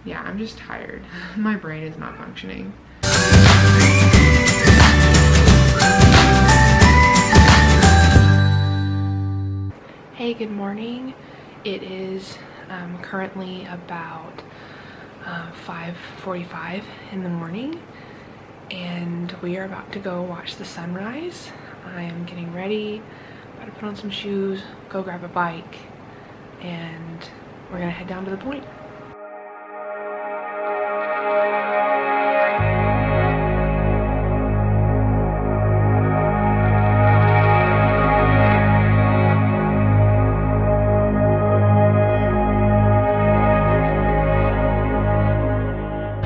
yeah, I'm just tired. My brain is not functioning. Hey, good morning. It is currently about 5:45 in the morning, and we are about to go watch the sunrise. I am getting ready, about to put on some shoes, go grab a bike, and we're gonna head down to the point.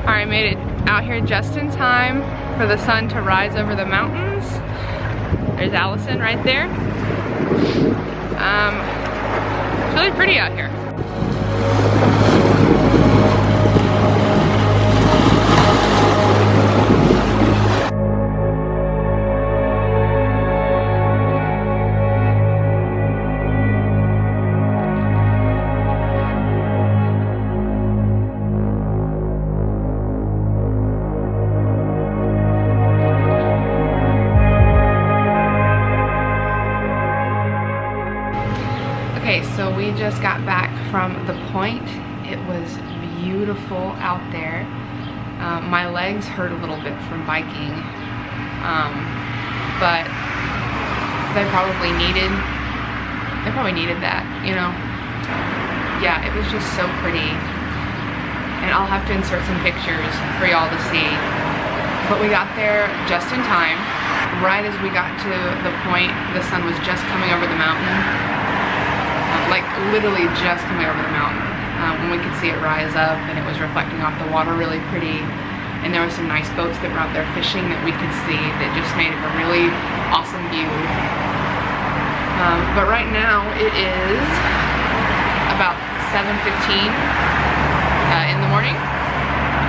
I made it out here just in time for the sun to rise over the mountains. There's Allison right there. It's really pretty out here. Okay, so we just got back from the point. It was beautiful out there. My legs hurt a little bit from biking, but they probably needed that, you know? Yeah, it was just so pretty. And I'll have to insert some pictures for y'all to see. But we got there just in time. Right as we got to the point, the sun was just coming over the mountain. Like literally just coming over the mountain, when we could see it rise up and it was reflecting off the water really pretty, and there were some nice boats that were out there fishing that we could see that just made it a really awesome view. But right now it is about 7:15 in the morning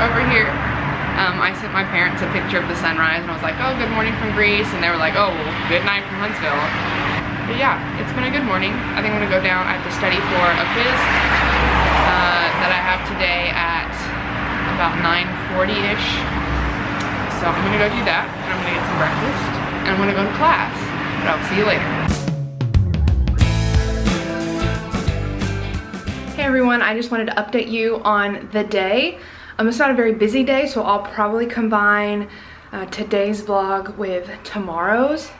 over here. I sent my parents a picture of the sunrise and I was like, oh, good morning from Greece, and they were like, oh, well, good night from Huntsville. But yeah, it's been a good morning. I think I'm gonna go down. I have to study for a quiz that I have today at about 9:40-ish. So I'm gonna go do that, and I'm gonna get some breakfast, and I'm gonna go to class. But I'll see you later. Hey everyone, I just wanted to update you on the day. It's not a very busy day, so I'll probably combine today's vlog with tomorrow's.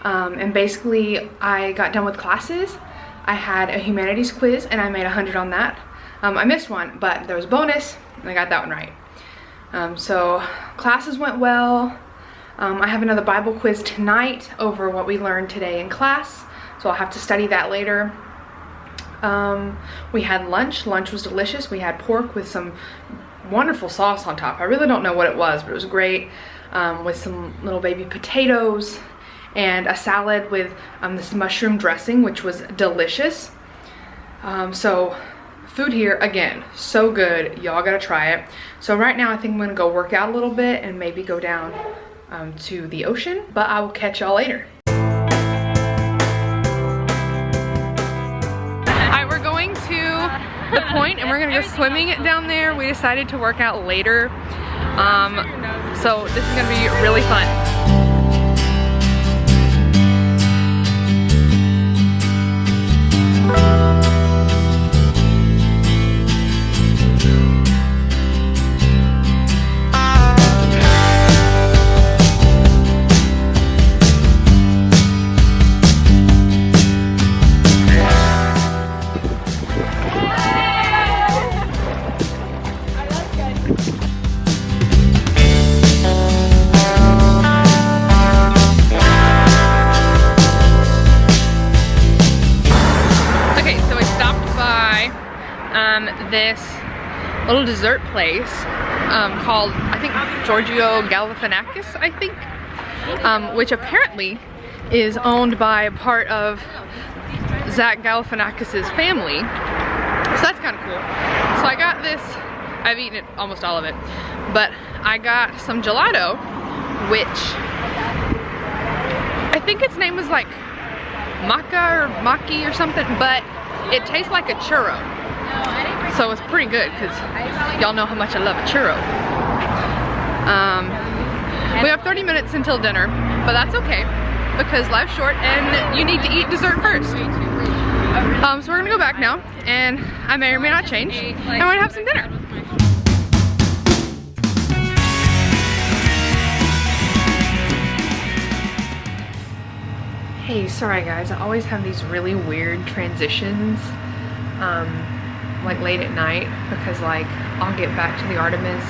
And basically I got done with classes. I had a humanities quiz and I made 100 on that. I missed one, but there was a bonus and I got that one right. So classes went well. I have another Bible quiz tonight over what we learned today in class, so I'll have to study that later. We had lunch. Lunch was delicious. We had pork with some wonderful sauce on top. I really don't know what it was, but it was great, with some little baby potatoes and a salad with this mushroom dressing, which was delicious. So food here, again, so good. Y'all gotta try it. So right now I think I'm gonna go work out a little bit and maybe go down to the ocean, but I will catch y'all later. Alright, we're going to the point and we're gonna go swimming down there. We decided to work out later. So this is gonna be really fun. This little dessert place called, I think, Giorgio Galifianakis, I think, which apparently is owned by a part of Zach Galifianakis' family. So that's kind of cool. So I got this, I've eaten it, almost all of it, but I got some gelato, which I think its name was like maca or maki or something, but it tastes like a churro. So it's pretty good because y'all know how much I love a churro. We have 30 minutes until dinner, but that's okay because life's short and you need to eat dessert first. So we're gonna go back now, and I may or may not change, and we're gonna have some dinner. Hey, sorry guys, I always have these really weird transitions, like late at night, because like I'll get back to the Artemis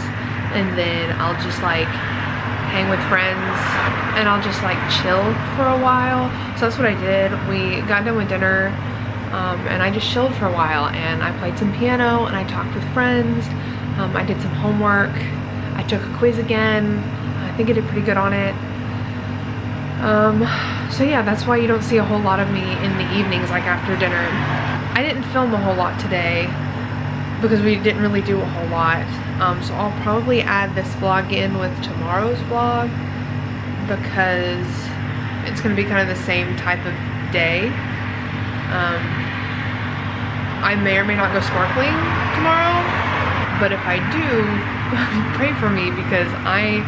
and then I'll just like hang with friends and I'll just like chill for a while. So that's what I did. We got done with dinner and I just chilled for a while, and I played some piano and I talked with friends. I did some homework. I took a quiz again. I think I did pretty good on it. So yeah, that's why you don't see a whole lot of me in the evenings, like after dinner. I didn't film a whole lot today because we didn't really do a whole lot. So I'll probably add this vlog in with tomorrow's vlog because it's going to be kind of the same type of day. I may or may not go snorkeling tomorrow, but if I do, pray for me because I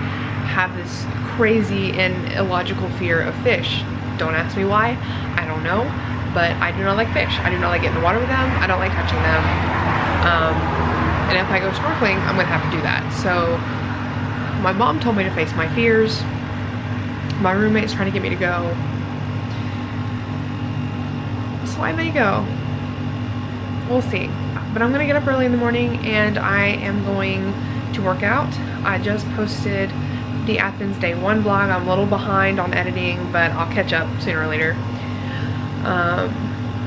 have this crazy and illogical fear of fish. Don't ask me why, I don't know, but I do not like fish. I do not like getting in the water with them. I don't like touching them. And if I go snorkeling, I'm gonna have to do that. So my mom told me to face my fears. My roommate's trying to get me to go. So I may go. We'll see. But I'm gonna get up early in the morning and I am going to work out. I just posted the Athens Day 1 vlog. I'm a little behind on editing, but I'll catch up sooner or later.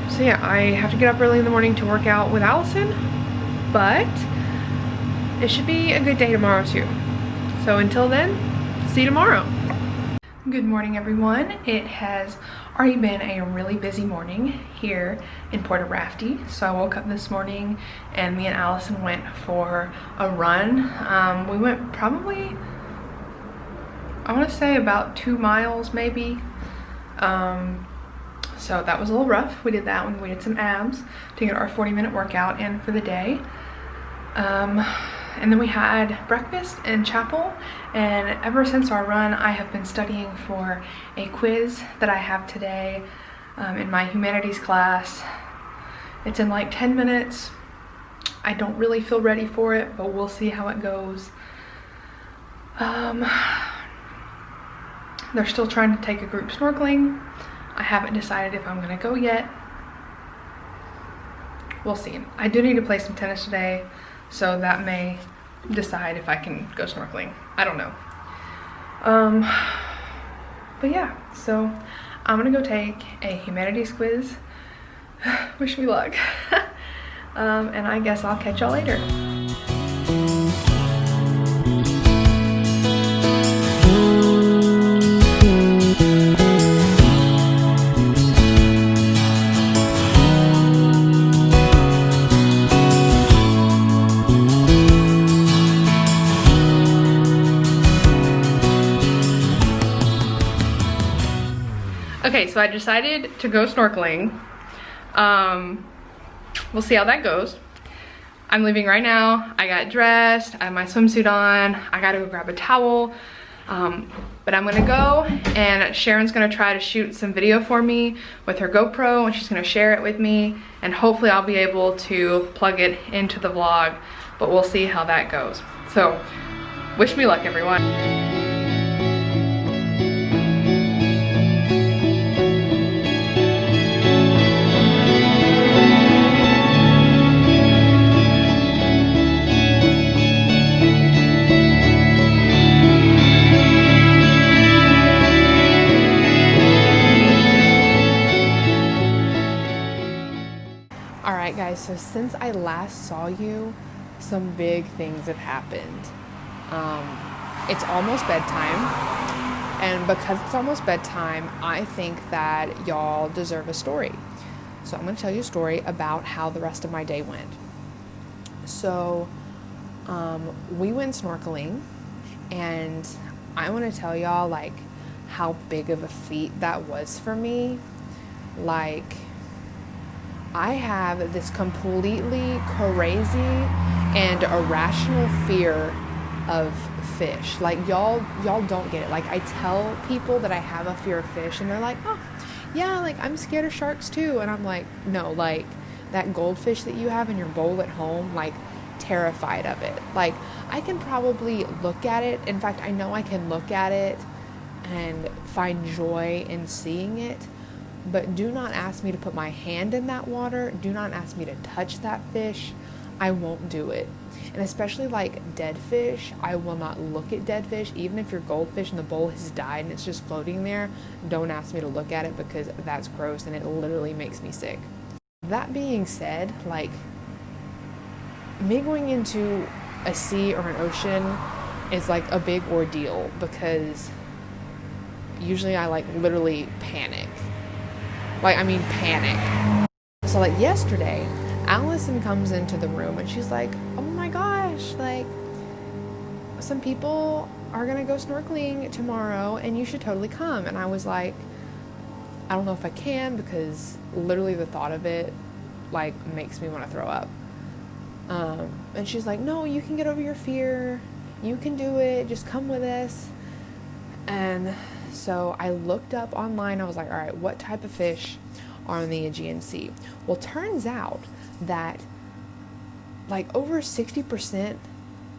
So yeah, I have to get up early in the morning to work out with Allison, but it should be a good day tomorrow too. So until then, see you tomorrow. Good morning everyone. It has already been a really busy morning here in Port Rafty. So I woke up this morning and me and Allison went for a run. We went probably, I want to say about 2 miles maybe. So that was a little rough. We did that when we did some abs to get our 40-minute workout in for the day. And then we had breakfast in chapel, and ever since our run I have been studying for a quiz that I have today in my humanities class. It's in like 10 minutes. I don't really feel ready for it, but we'll see how it goes. They're still trying to take a group snorkeling. I haven't decided if I'm gonna go yet. We'll see. I do need to play some tennis today, so that may decide if I can go snorkeling. I don't know. But yeah, so I'm gonna go take a humanities quiz. Wish me luck. And I guess I'll catch y'all later. Okay, so I decided to go snorkeling. We'll see how that goes. I'm leaving right now. I got dressed, I have my swimsuit on. I gotta go grab a towel. But I'm gonna go, and Sharon's gonna try to shoot some video for me with her GoPro, and she's gonna share it with me, and hopefully I'll be able to plug it into the vlog, but we'll see how that goes. So, wish me luck, everyone. Alright guys, so since I last saw you, some big things have happened. It's almost bedtime, and because it's almost bedtime, I think that y'all deserve a story. So I'm going to tell you a story about how the rest of my day went. So we went snorkeling, and I want to tell y'all like how big of a feat that was for me. Like, I have this completely crazy and irrational fear of fish. Like y'all don't get it. Like I tell people that I have a fear of fish and they're like, oh yeah, like I'm scared of sharks too. And I'm like, no, like that goldfish that you have in your bowl at home, like terrified of it. Like I can probably look at it. In fact, I know I can look at it and find joy in seeing it. But do not ask me to put my hand in that water. Do not ask me to touch that fish. I won't do it. And especially like dead fish, I will not look at dead fish. Even if your goldfish in the bowl has died and it's just floating there, don't ask me to look at it because that's gross and it literally makes me sick. That being said, like me going into a sea or an ocean is like a big ordeal because usually I like literally panic. Like, I mean, panic. So, like, yesterday, Allison comes into the room and she's like, oh my gosh, like, some people are gonna go snorkeling tomorrow and you should totally come. And I was like, I don't know if I can because literally the thought of it, like, makes me want to throw up. And she's like, no, you can get over your fear. You can do it. Just come with us. And so I looked up online. I was like, all right, what type of fish are in the Aegean Sea? Well, turns out that like over 60%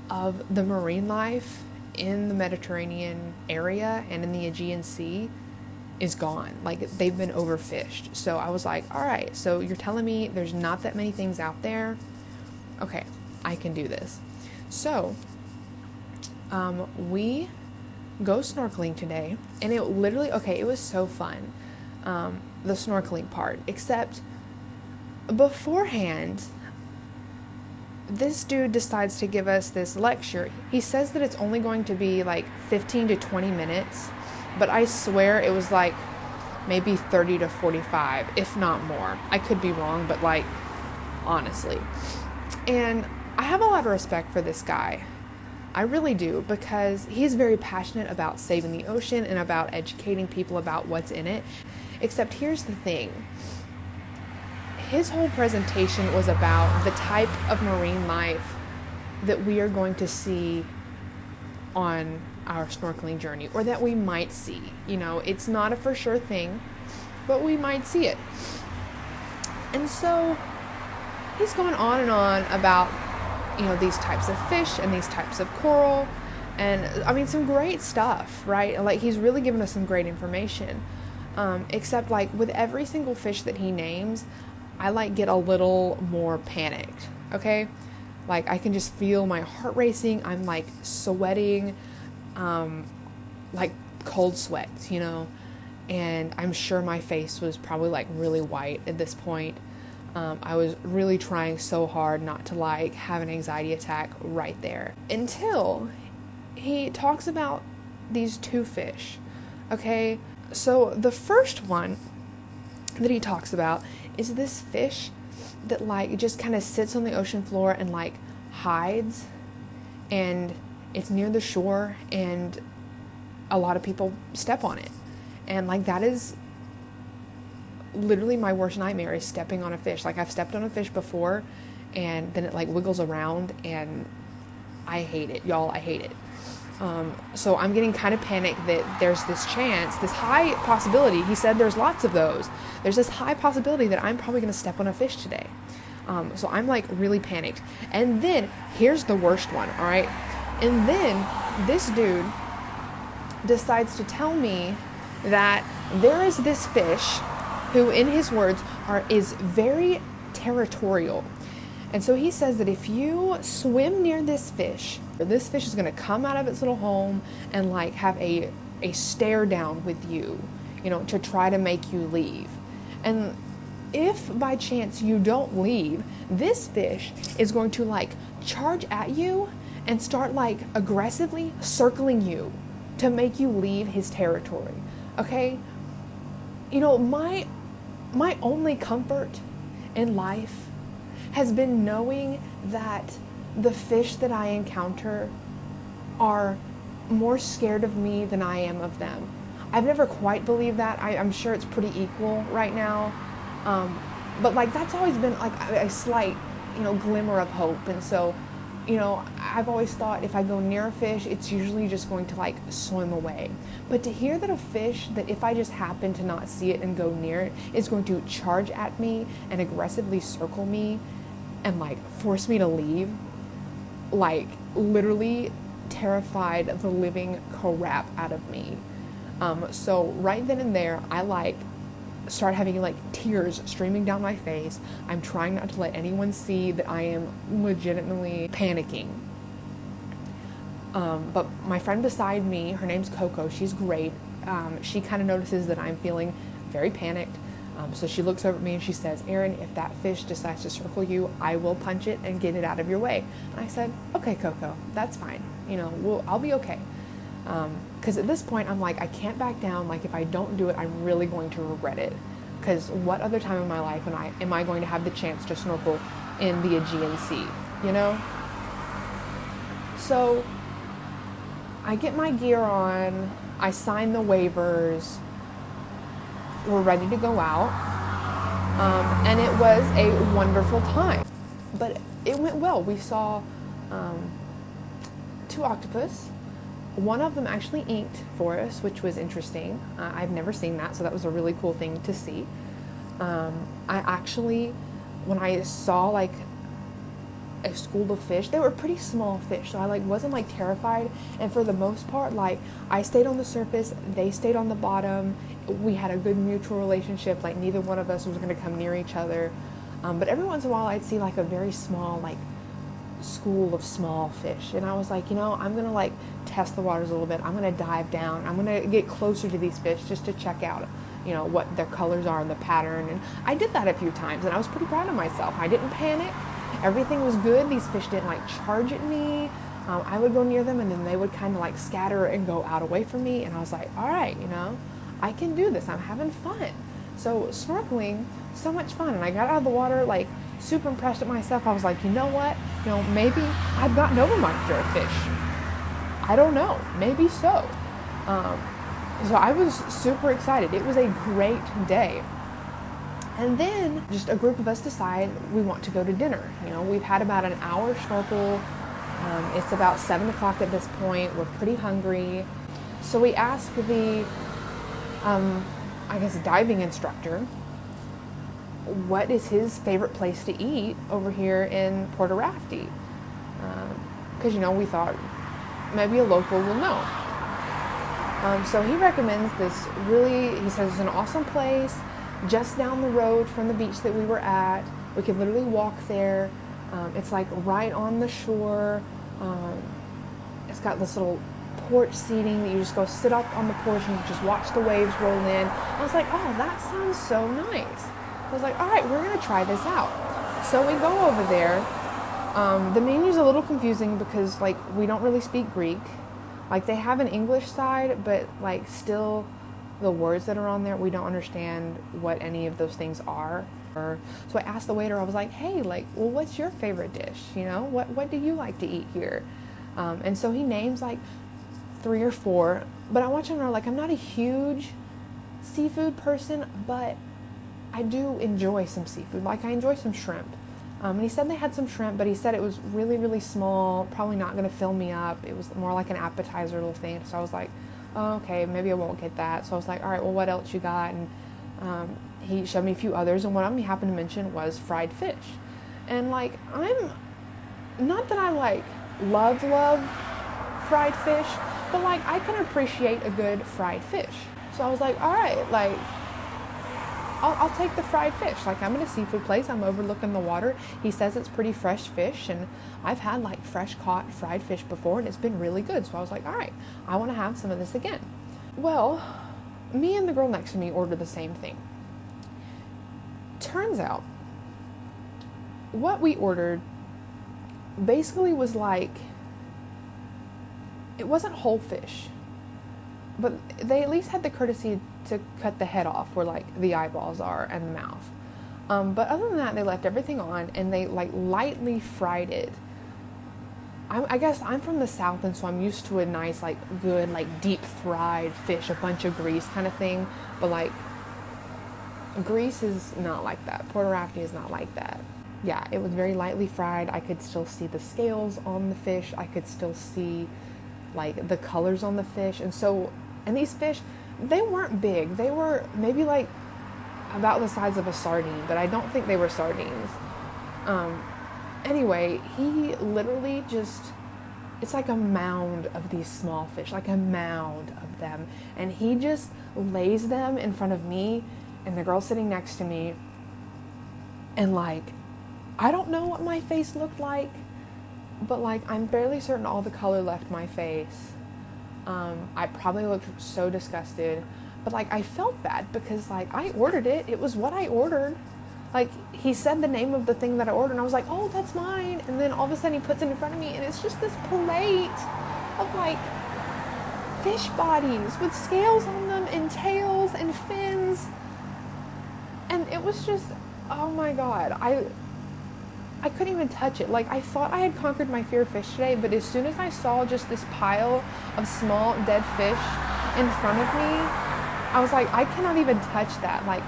of the marine life in the Mediterranean area and in the Aegean Sea is gone. Like they've been overfished. So I was like, all right, so you're telling me there's not that many things out there? Okay, I can do this. So we go snorkeling today, and it literally, okay, it was so fun, the snorkeling part, except beforehand, this dude decides to give us this lecture. He says that it's only going to be like 15 to 20 minutes, but I swear it was like maybe 30 to 45, if not more. I could be wrong, but like, honestly. And I have a lot of respect for this guy. I really do, because he's very passionate about saving the ocean and about educating people about what's in it. Except here's the thing. His whole presentation was about the type of marine life that we are going to see on our snorkeling journey, or that we might see. You know, it's not a for sure thing, but we might see it. And so he's going on and on about, you know, these types of fish and these types of coral, and I mean some great stuff, right? Like he's really given us some great information, except like with every single fish that he names, I like get a little more panicked. Okay, like I can just feel my heart racing. I'm like sweating, like cold sweats, you know, and I'm sure my face was probably like really white at this point. I was really trying so hard not to like have an anxiety attack right there, until he talks about these two fish. Okay, so the first one that he talks about is this fish that like just kind of sits on the ocean floor and like hides, and it's near the shore, and a lot of people step on it, and like that is literally my worst nightmare, is stepping on a fish. Like I've stepped on a fish before and then it like wiggles around, and I hate it, y'all. I hate it. So I'm getting kind of panicked that there's this chance, this high possibility. He said there's lots of those. There's this high possibility that I'm probably going to step on a fish today. So I'm like really panicked. And then here's the worst one. All right. And then this dude decides to tell me that there is this fish who, in his words, is very territorial. And so he says that if you swim near this fish is going to come out of its little home and like have a stare down with you, you know, to try to make you leave. And if by chance you don't leave, this fish is going to like charge at you and start like aggressively circling you to make you leave his territory. Okay? You know, my only comfort in life has been knowing that the fish that I encounter are more scared of me than I am of them. I've never quite believed that. I'm sure it's pretty equal right now. But like that's always been like a slight, glimmer of hope. And so, I've always thought if I go near a fish, it's usually just going to like swim away. But to hear that a fish, that if I just happen to not see it and go near it, is going to charge at me and aggressively circle me and like force me to leave, like literally terrified the living crap out of me. So right then and there, I like start having like tears streaming down my face. I'm trying not to let anyone see that I am legitimately panicking. But my friend beside me, her name's Coco, she's great. She kind of notices that I'm feeling very panicked. So she looks over at me and she says, Erin, if that fish decides to circle you, I will punch it and get it out of your way. And I said, okay, Coco, that's fine. I'll be okay. Because at this point, I'm like, I can't back down. Like, if I don't do it, I'm really going to regret it. Because what other time in my life am I going to have the chance to snorkel in the Aegean Sea, So I get my gear on, I sign the waivers, we're ready to go out, and it was a wonderful time. But it went well. We saw 2 octopus. One of them actually inked for us, which was interesting. I've never seen that, so that was a really cool thing to see. I actually, when I saw like a school of fish, they were pretty small fish, so I like wasn't like terrified. And for the most part, like I stayed on the surface, they stayed on the bottom. We had a good mutual relationship. Like neither one of us was going to come near each other. But every once in a while, I'd see like a very small like school of small fish, and I was like, I'm gonna like test the waters a little bit. I'm gonna dive down, I'm gonna get closer to these fish just to check out what their colors are and the pattern. And I did that a few times, and I was pretty proud of myself. I didn't panic, everything was good. These fish didn't like charge at me. I would go near them and then they would kind of like scatter and go out away from me, and I was like, all right, I can do this, I'm having fun. So snorkeling, so much fun. And I got out of the water like super impressed at myself. I was like, you know what? Maybe I've gotten over my fear of fish. I don't know. Maybe so. So I was super excited. It was a great day. And then just a group of us decide we want to go to dinner. We've had about an hour snorkel. It's about 7 o'clock at this point. We're pretty hungry. So we ask the, diving instructor, what is his favorite place to eat over here in Port Araftee? Because, we thought maybe a local will know. So he recommends this he says it's an awesome place just down the road from the beach that we were at. We could literally walk there. It's like right on the shore. It's got this little porch seating that you just go sit up on the porch and just watch the waves roll in. I was like, oh, that sounds so nice. I was like, all right, we're going to try this out. So we go over there. The menu's a little confusing because, like, we don't really speak Greek. Like, they have an English side, but, like, still the words that are on there, we don't understand what any of those things are. So I asked the waiter, I was like, hey, like, well, what's your favorite dish? What do you like to eat here? And so he names, like, 3 or 4. But I want you to know, like, I'm not a huge seafood person, but I do enjoy some seafood. Like, I enjoy some shrimp. And he said they had some shrimp, but he said it was really, really small, probably not going to fill me up. It was more like an appetizer little thing. So I was like, oh, okay, maybe I won't get that. So I was like, all right, well, what else you got? And he showed me a few others, and one of them he happened to mention was fried fish. And, like, I'm, not that I, like, love fried fish, but, like, I can appreciate a good fried fish. So I was like, all right, like, I'll take the fried fish. Like, I'm in a seafood place, I'm overlooking the water. He says it's pretty fresh fish, and I've had like fresh caught fried fish before, and it's been really good. So I was like, all right, I want to have some of this again. Well, me and the girl next to me ordered the same thing. Turns out, what we ordered basically was like, it wasn't whole fish, but they at least had the courtesy to cut the head off where like the eyeballs are and the mouth. But other than that, they left everything on and they like lightly fried it. I guess I'm from the South, and so I'm used to a nice, like, good, like, deep fried fish, a bunch of grease kind of thing. But, like, Greece is not like that. Porter Rafting is not like that. Yeah, it was very lightly fried. I could still see the scales on the fish. I could still see like the colors on the fish. And these fish, they weren't big. They were maybe like about the size of a sardine, but I don't think they were sardines. Anyway, he literally just, it's like a mound of these small fish, like a mound of them. And he just lays them in front of me and the girl sitting next to me. And like, I don't know what my face looked like, but like, I'm fairly certain all the color left my face. I probably looked so disgusted, but like, I felt bad because like, I ordered it. It was what I ordered. Like, he said the name of the thing that I ordered, and I was like, oh, that's mine. And then all of a sudden he puts it in front of me, and it's just this plate of like fish bodies with scales on them and tails and fins. And it was just, oh my God, I couldn't even touch it. Like, I thought I had conquered my fear of fish today, but as soon as I saw just this pile of small dead fish in front of me, I was like, I cannot even touch that. Like,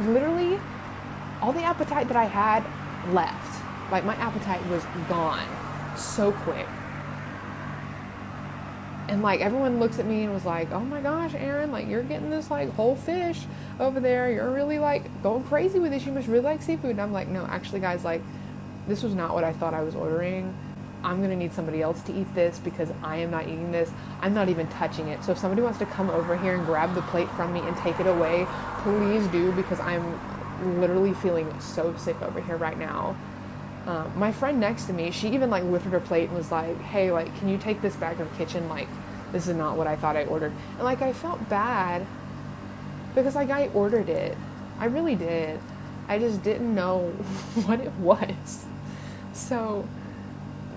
literally, all the appetite that I had left. Like, my appetite was gone so quick. And like, everyone looks at me and was like, oh my gosh, Erin, like, you're getting this like whole fish over there. You're really like going crazy with this. You must really like seafood. And I'm like, no, actually guys, like, this was not what I thought I was ordering. I'm gonna need somebody else to eat this because I am not eating this. I'm not even touching it. So if somebody wants to come over here and grab the plate from me and take it away, please do, because I'm literally feeling so sick over here right now. My friend next to me, she even like lifted her plate and was like, hey, like, can you take this back to the kitchen? Like, this is not what I thought I ordered. And like, I felt bad because like, I ordered it. I really did. I just didn't know what it was. So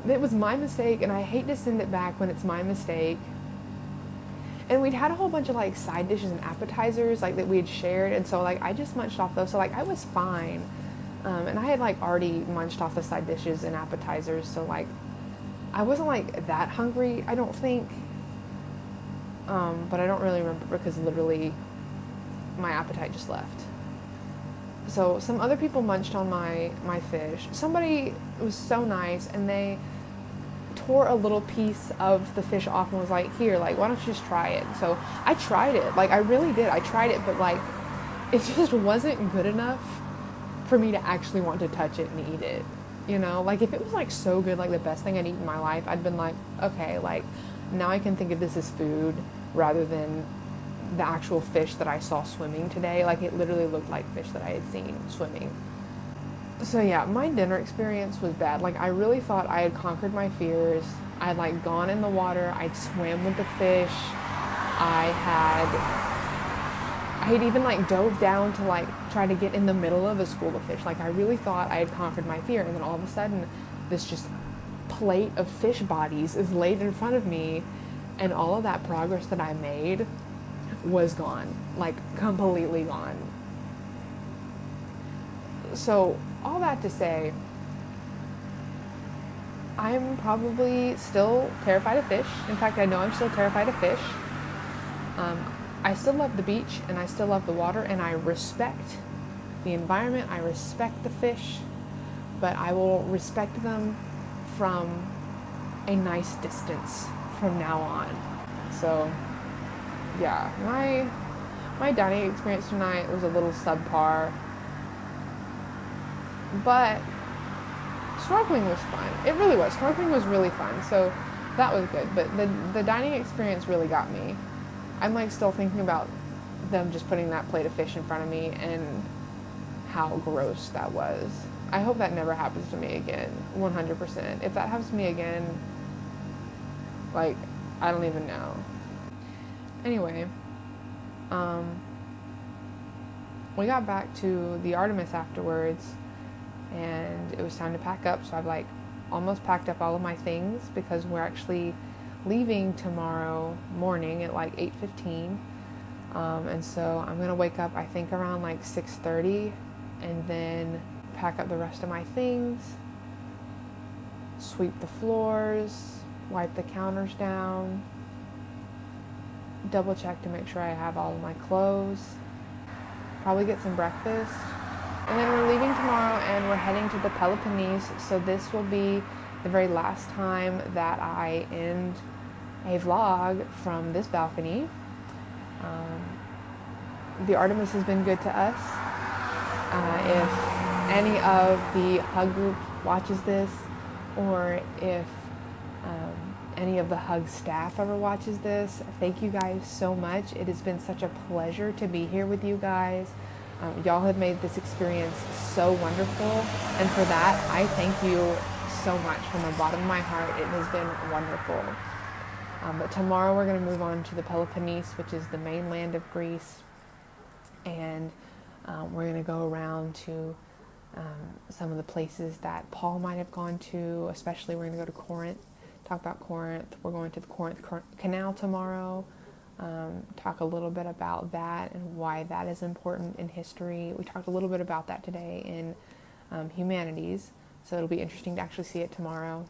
it was my mistake, and I hate to send it back when it's my mistake. And we'd had a whole bunch of like side dishes and appetizers like that we had shared, and so like, I just munched off those, so like, I was fine. And I had like already munched off the side dishes and appetizers, so like, I wasn't like that hungry, I don't think. But I don't really remember because literally my appetite just left. So some other people munched on my fish. Somebody was so nice, and they tore a little piece of the fish off and was like, here, like, why don't you just try it? So I tried it, like, I really did. I tried it, but like, it just wasn't good enough for me to actually want to touch it and eat it. You know, like, if it was like so good, like the best thing I'd eaten in my life, I'd been like, okay, like, now I can think of this as food rather than the actual fish that I saw swimming today. Like, it literally looked like fish that I had seen swimming. So yeah, my dinner experience was bad. Like, I really thought I had conquered my fears. I had like gone in the water, I'd swam with the fish, I had even like dove down to like try to get in the middle of a school of fish. Like, I really thought I had conquered my fear, and then all of a sudden this just plate of fish bodies is laid in front of me, and all of that progress that I made was gone, like completely gone. So all that to say, I'm probably still terrified of fish. In fact, I know I'm still terrified of fish. I still love the beach, and I still love the water, and I respect the environment, I respect the fish, but I will respect them from a nice distance from now on. So yeah, my dining experience tonight was a little subpar, but snorkeling was fun. It really was. Snorkeling was really fun, so that was good. But the dining experience really got me. I'm like still thinking about them just putting that plate of fish in front of me and how gross that was. I hope that never happens to me again, 100%. If that happens to me again, like, I don't even know. Anyway, we got back to the Artemis afterwards, and it was time to pack up, so I've like almost packed up all of my things because we're actually leaving tomorrow morning at like 8:15, and so I'm gonna wake up I think around like 6:30 and then pack up the rest of my things, sweep the floors, wipe the counters down, double check to make sure I have all of my clothes, probably get some breakfast. And then we're leaving tomorrow and we're heading to the Peloponnese. So this will be the very last time that I end a vlog from this balcony. The Artemis has been good to us. If any of the Hug group watches this, or if any of the Hug staff ever watches this, thank you guys so much. It has been such a pleasure to be here with you guys. Y'all have made this experience so wonderful, and for that, I thank you so much from the bottom of my heart. It has been wonderful. But tomorrow we're going to move on to the Peloponnese, which is the mainland of Greece, and we're going to go around to some of the places that Paul might have gone to, especially we're going to go to Corinth, talk about Corinth. We're going to the Corinth Canal tomorrow, talk a little bit about that and why that is important in history. We talked a little bit about that today in Humanities, so it'll be interesting to actually see it tomorrow.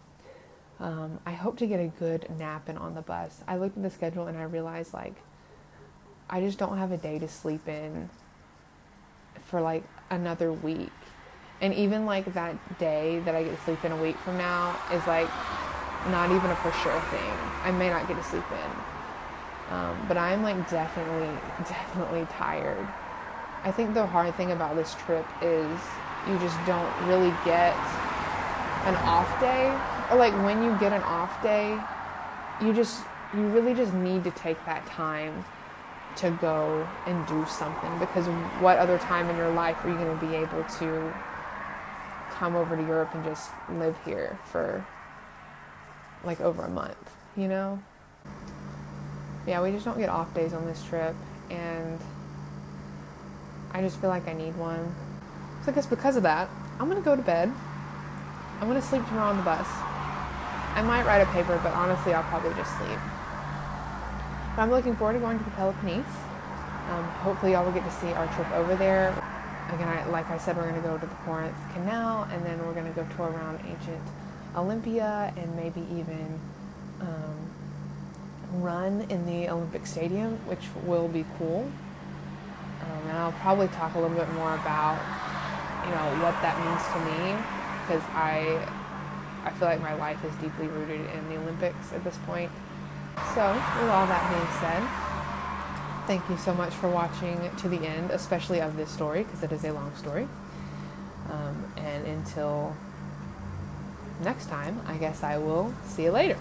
I hope to get a good nap in on the bus. I looked at the schedule and I realized, like, I just don't have a day to sleep in for like another week. And even like that day that I get to sleep in a week from now is like not even a for sure thing. I may not get to sleep in. But I'm like definitely tired. I think the hard thing about this trip is you just don't really get an off day. Or like when you get an off day, you really just need to take that time to go and do something, because what other time in your life are you going to be able to come over to Europe and just live here for like over a month, you know? Yeah, we just don't get off days on this trip, and I just feel like I need one. So I guess because of that, I'm going to go to bed. I'm going to sleep tomorrow on the bus. I might write a paper, but honestly, I'll probably just sleep. But I'm looking forward to going to the Peloponnese. Hopefully y'all will get to see our trip over there. Again, like I said, we're going to go to the Corinth Canal, and then we're going to go tour around ancient Olympia, and maybe even run in the Olympic Stadium, which will be cool. And I'll probably talk a little bit more about, you know, what that means to me, because I feel like my life is deeply rooted in the Olympics at this point. So, with all that being said, thank you so much for watching to the end, especially of this story, because it is a long story. And until next time, I guess I will see you later.